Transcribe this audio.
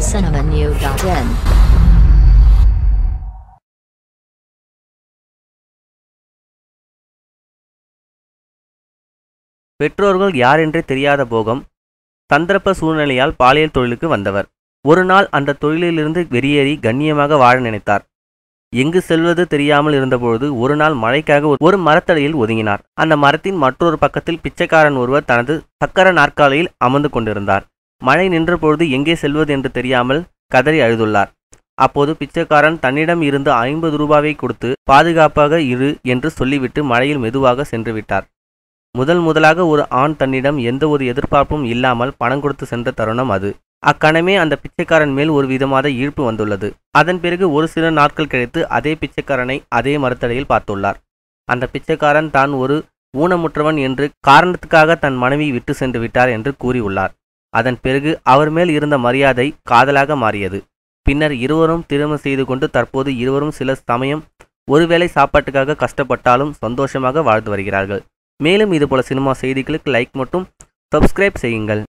tamilcinemanew.in. பெற்றோர்கள் யாரென்றே தெரியாத போகம் சந்தர்ப்ப சூழ்நிலையால் பாலியல் தொழிலுக்கு வந்தவர். ஒரு நாள் அந்த தொழிலிலிருந்து வெளியேறி கண்ணியமாக வாழ நினைத்தார். எங்கு செல்வது தெரியாமல் இருந்தபொழுது ஒரு நாள் மழைக்காக ஒரு மரத்தடியில் ஒதுங்கினார். அந்த மரத்தின் மற்றொரு பக்கத்தில் பிச்சைக்காரன் ஒருவர் தனது சக்கர நாற்காலியில் அமர்ந்து கொண்டிருந்தார். மழை நின்றபொழுது எங்கே செல்வது என்று தெரியாமல் கதறி அழுதுள்ளார். அப்போது பிச்சைக்காரன் தன்னிடம் இருந்து 50 ரூபாயை கொடுத்து பாதுகாப்பாக இரு என்று சொல்லிவிட்டு மழையில் மெதுவாக சென்று விட்டார். முதலாக ஒரு ஆண் தன்னிடம் எந்த ஒரு எதிர்பார்ப்பும் இல்லாமல் பணம் கொடுத்து சென்ற தருணம் அது. அக்கணமே அந்த பிச்சைக்காரன் மேல் ஒரு விதமான ஈர்ப்பு வந்துள்ளது. அதன் பிறகு ஒரு சில நாட்கள் கழித்து அதே பிச்சைக்காரனை அதே மரத்தடியில் பார்த்துள்ளார். அந்த பிச்சைக்காரன் தான் ஒரு ஊனமுற்றவன் என்று காரணத்துக்காக தன் மனைவி விட்டு சென்று விட்டார் என்று கூறியுள்ளார். அதன் பிறகு அவர் மேல் இருந்த மரியாதை காதலாக மாறியது. பின்னர் இருவரும் திருமணம் செய்து கொண்டு தற்போது இருவரும் சில சமயம் ஒருவேளை சாப்பாட்டுக்காக கஷ்டப்பட்டாலும் சந்தோஷமாக வாழ்ந்து வருகிறார்கள். மேலும் இதுபோல சினிமா செய்திகளுக்கு லைக் மற்றும் சப்ஸ்கிரைப் செய்யுங்கள்.